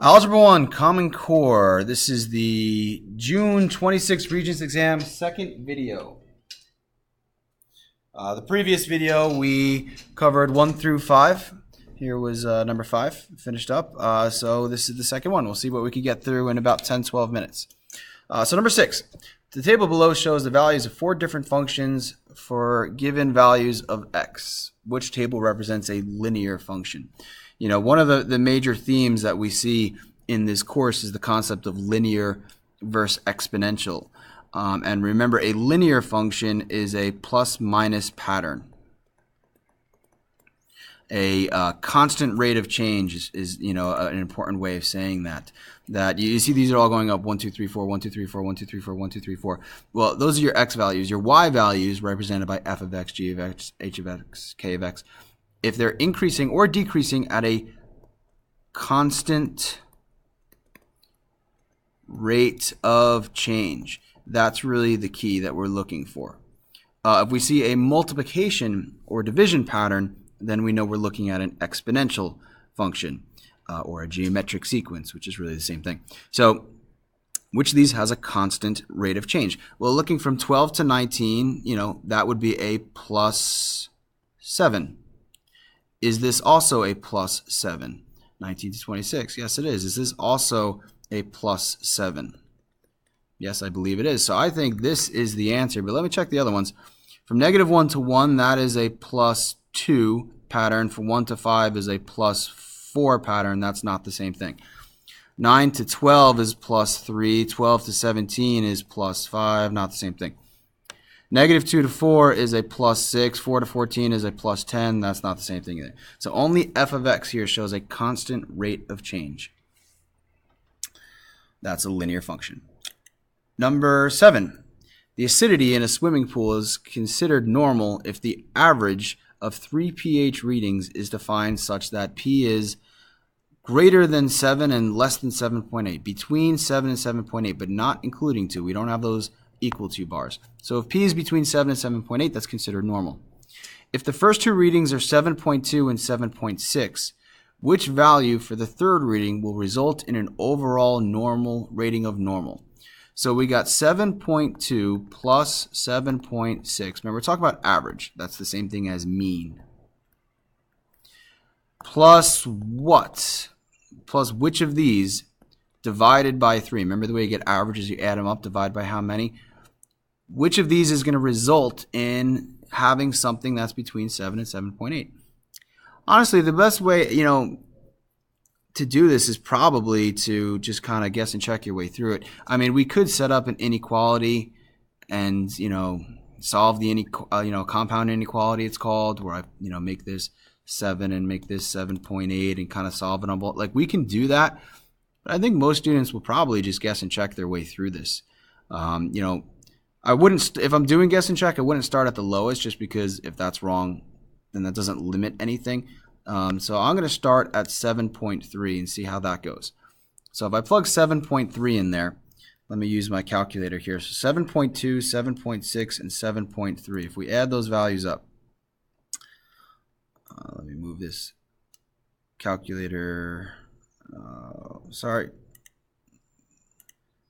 Algebra 1, Common Core. This is the June 26th Regents exam, second video. The previous video we covered 1 through 5. Here was number 5, finished up. So this is the second one. We'll see what we can get through in about 10-12 minutes. So number 6. The table below shows the values of 4 different functions for given values of x. Which table represents a linear function? You know, one of the major themes that we see in this course is the concept of linear versus exponential. And remember, a linear function is a plus-minus pattern. A constant rate of change is an important way of saying that. That you see these are all going up 1, 2, 3, 4, 1, 2, 3, 4, 1, 2, 3, 4, 1, 2, 3, 4. Well, those are your x values. Your y values represented by f of x, g of x, h of x, k of x. If they're increasing or decreasing at a constant rate of change, that's really the key that we're looking for. If we see a multiplication or division pattern, then we know we're looking at an exponential function or a geometric sequence, which is really the same thing. So which of these has a constant rate of change? Well, looking from 12 to 19, that would be a plus 7. Is this also a plus 7? 19 to 26. Yes, it is. Is this also a plus 7? Yes, I believe it is. So I think this is the answer. But let me check the other ones. From -1 to 1, that is a plus 2 pattern. From 1 to 5 is a plus 4 pattern. That's not the same thing. 9 to 12 is plus 3. 12 to 17 is plus 5. Not the same thing. -2 to 4 is a plus 6. 4 to 14 is a plus 10. That's not the same thing either. So only f of x here shows a constant rate of change. That's a linear function. Number 7. The acidity in a swimming pool is considered normal if the average of 3 pH readings is defined such that P is greater than 7 and less than 7.8. Between 7 and 7.8, but not including 2. We don't have those equal to bars. So if P is between 7 and 7.8, that's considered normal. If the first two readings are 7.2 and 7.6, which value for the third reading will result in an overall normal rating of normal? So we got 7.2 plus 7.6. Remember, we're talking about average. That's the same thing as mean. Plus what? Plus which of these divided by 3? Remember the way you get averages, you add them up, divide by how many? Which of these is going to result in having something that's between 7 and 7.8? Honestly, the best way, to do this is probably to just kind of guess and check your way through it. I mean, we could set up an inequality and, solve the compound inequality it's called, where I, make this 7 and make this 7.8 and kind of solve it on both. Like, we can do that, but I think most students will probably just guess and check their way through this. I wouldn't, if I'm doing guess and check, I wouldn't start at the lowest, just because if that's wrong, then that doesn't limit anything. So I'm going to start at 7.3 and see how that goes. So if I plug 7.3 in there, let me use my calculator here. So 7.2, 7.6, and 7.3. If we add those values up, let me move this calculator. Sorry.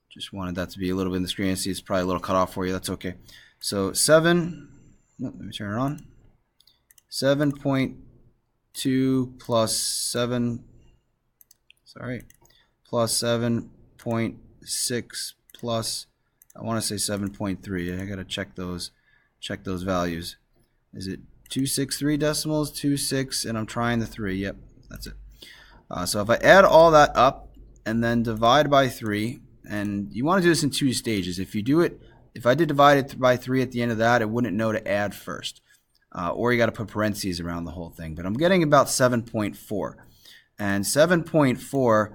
Just wanted that to be a little bit in the screen. See, it's probably a little cut off for you. That's okay. So let me turn it on. 7.2 plus 7, plus 7.6 plus, I want to say 7.3. I got to check those values. Is it 263 decimals, 26, and I'm trying the 3. Yep, that's it. So if I add all that up and then divide by 3, and you want to do this in 2 stages. If I did divide it by 3 at the end of that, it wouldn't know to add first. Or you got to put parentheses around the whole thing. But I'm getting about 7.4. And 7.4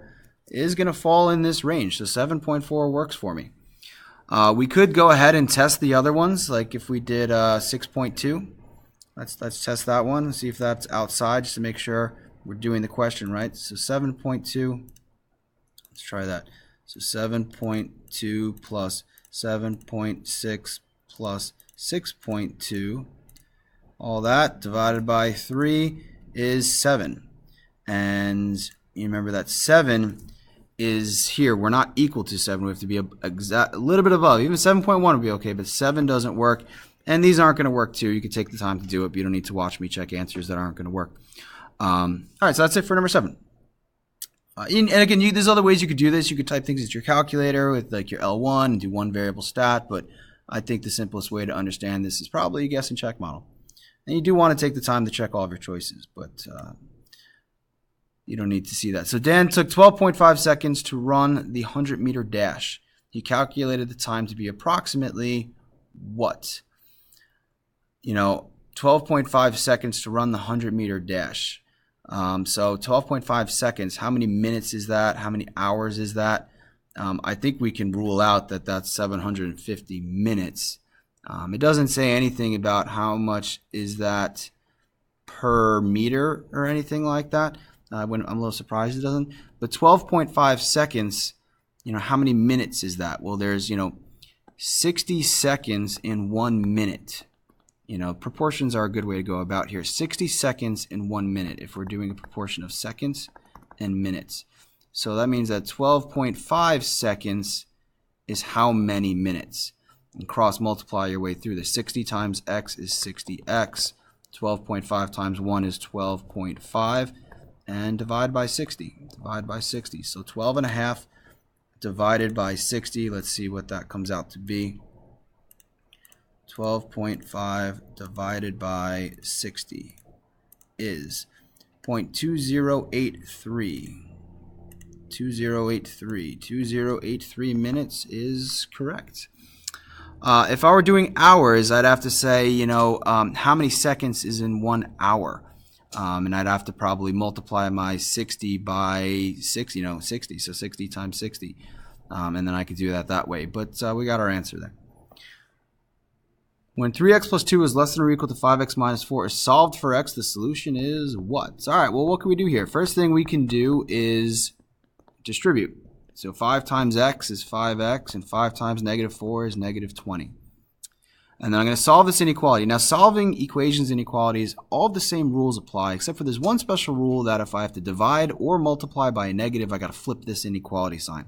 is going to fall in this range. So 7.4 works for me. We could go ahead and test the other ones. Like if we did 6.2. Let's test that one and see if that's outside, just to make sure we're doing the question right. So 7.2. Let's try that. So 7.2 plus 7.6 plus 6.2. All that divided by 3 is 7. And you remember that 7 is here. We're not equal to 7. We have to be a little bit above. Even 7.1 would be okay, but 7 doesn't work. And these aren't going to work too. You can take the time to do it, but you don't need to watch me check answers that aren't going to work. All right, so that's it for number 7. And again, there's other ways you could do this. You could type things into your calculator with like your L1 and do one variable stat, but I think the simplest way to understand this is probably a guess and check model. And you do want to take the time to check all of your choices, but you don't need to see that. So Dan took 12.5 seconds to run the 100-meter dash. He calculated the time to be approximately what? 12.5 seconds to run the 100-meter dash. So 12.5 seconds, how many minutes is that? How many hours is that? I think we can rule out that that's 750 minutes. It doesn't say anything about how much is that per meter or anything like that. I'm a little surprised it doesn't. But 12.5 seconds, how many minutes is that? Well, there's, 60 seconds in 1 minute. Proportions are a good way to go about here. 60 seconds in 1 minute if we're doing a proportion of seconds and minutes. So that means that 12.5 seconds is how many minutes? And cross multiply your way through this. 60 times x is 60x. 12.5 times 1 is 12.5. And divide by 60. Divide by 60. So 12.5 divided by 60. Let's see what that comes out to be. 12.5 divided by 60 is 0.2083. 2083 minutes is correct. If I were doing hours, I'd have to say, how many seconds is in 1 hour? And I'd have to probably multiply my 60 by 6, 60. So 60 times 60. And then I could do that way. But we got our answer there. When 3x plus 2 is less than or equal to 5x minus 4 is solved for x, the solution is what? All right, well, what can we do here? First thing we can do is distribute. So 5 times x is 5x, and 5 times negative 4 is negative 20. And then I'm going to solve this inequality. Now, solving equations and inequalities, all of the same rules apply, except for there's one special rule that if I have to divide or multiply by a negative, I got to flip this inequality sign.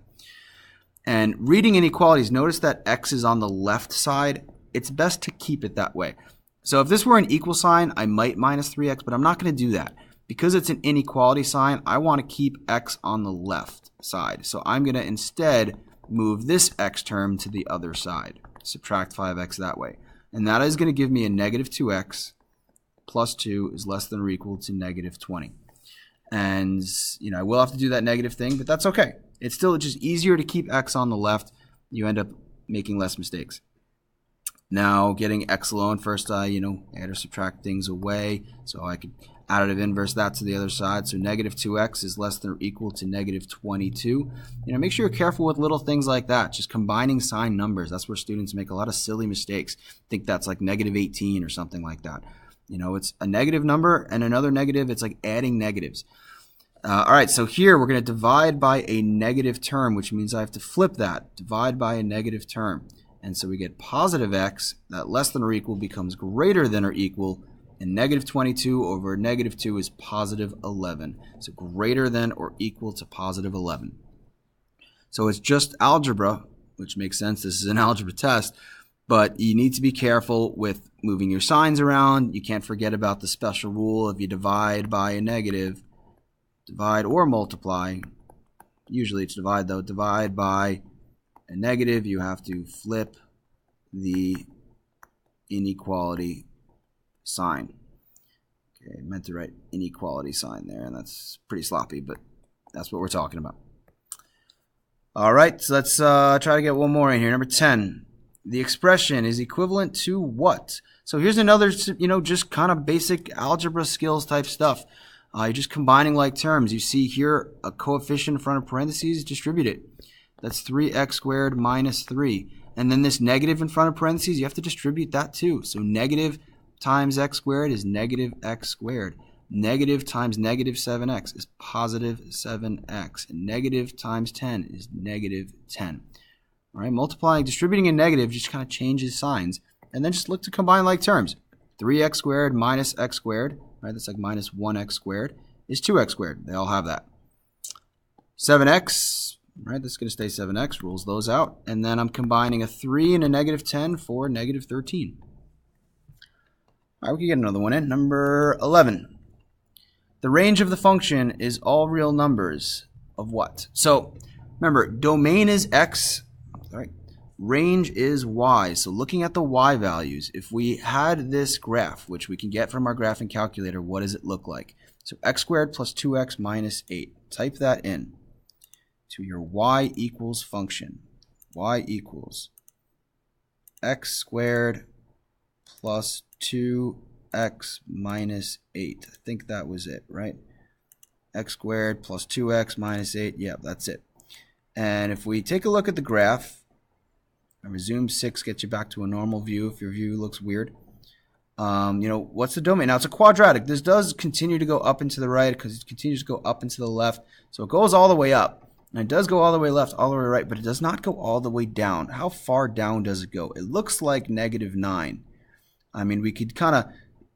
And reading inequalities, notice that x is on the left side. It's best to keep it that way. So if this were an equal sign, I might minus 3x, but I'm not going to do that. Because it's an inequality sign, I want to keep x on the left side. So I'm going to instead move this x term to the other side. Subtract 5x that way. And that is going to give me a negative 2x plus 2 is less than or equal to negative 20. And, I will have to do that negative thing, but that's okay. It's still just easier to keep x on the left. You end up making less mistakes. Now, getting x alone, first add or subtract things away. So I could additive inverse that to the other side. So negative 2x is less than or equal to negative 22. Make sure you're careful with little things like that. Just combining sign numbers. That's where students make a lot of silly mistakes. Think that's like negative 18 or something like that. It's a negative number and another negative. It's like adding negatives. All right, so here we're going to divide by a negative term, which means I have to flip that. Divide by a negative term. And so we get positive x, that less than or equal becomes greater than or equal, and negative 22 over negative 2 is positive 11. So greater than or equal to positive 11. So it's just algebra, which makes sense. This is an algebra test, but you need to be careful with moving your signs around. You can't forget about the special rule. If you divide by a negative, divide or multiply, usually it's divide though, divide by a negative, you have to flip the inequality sign. Okay, I meant to write inequality sign there, and that's pretty sloppy, but that's what we're talking about. All right, so let's try to get one more in here. Number 10. The expression is equivalent to what? So here's another, just kind of basic algebra skills type stuff. You're just combining like terms. You see here a coefficient in front of parentheses, distribute it. That's 3x squared minus 3. And then this negative in front of parentheses, you have to distribute that too. So negative times x squared is negative x squared. Negative times negative 7x is positive 7x. And negative times 10 is negative 10. All right, multiplying, distributing a negative just kind of changes signs. And then just look to combine like terms. 3x squared minus x squared, right? That's like minus 1x squared, is 2x squared. They all have that. 7x right? This is going to stay 7x, rules those out. And then I'm combining a 3 and a negative 10 for negative 13. All right, we can get another one in. Number 11. The range of the function is all real numbers of what? So remember, domain is x, all right? Range is y. So looking at the y values, if we had this graph, which we can get from our graphing calculator, what does it look like? So x squared plus 2x minus 8. Type that in to your y equals function. Y equals x squared plus 2x minus 8. I think that was it, right? X squared plus 2x minus 8. Yeah, that's it. And if we take a look at the graph, I resume 6 gets you back to a normal view if your view looks weird. What's the domain? Now, it's a quadratic. This does continue to go up and to the right because it continues to go up and to the left. So it goes all the way up. And it does go all the way left, all the way right, but it does not go all the way down. How far down does it go? It looks like negative 9. I mean, we could kind of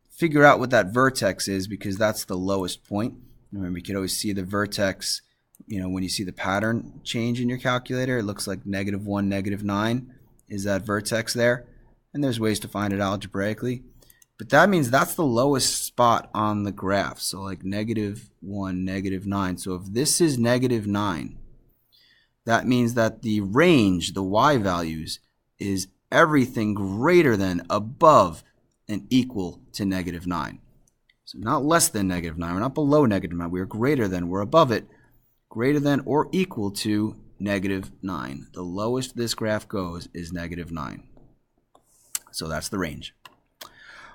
figure out what that vertex is because that's the lowest point. Remember, you could always see the vertex, when you see the pattern change in your calculator. It looks like negative 1, negative 9 is that vertex there. And there's ways to find it algebraically. But that means that's the lowest spot on the graph. So like negative 1, negative 9. So if this is negative 9, that means that the range, the y values, is everything greater than, above, and equal to negative 9. So not less than negative 9. We're not below negative 9. We're greater than. We're above it. Greater than or equal to negative 9. The lowest this graph goes is negative 9. So that's the range.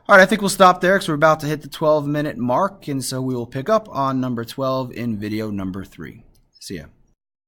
All right, I think we'll stop there because we're about to hit the 12-minute mark. And so we will pick up on number 12 in video number 3. See ya.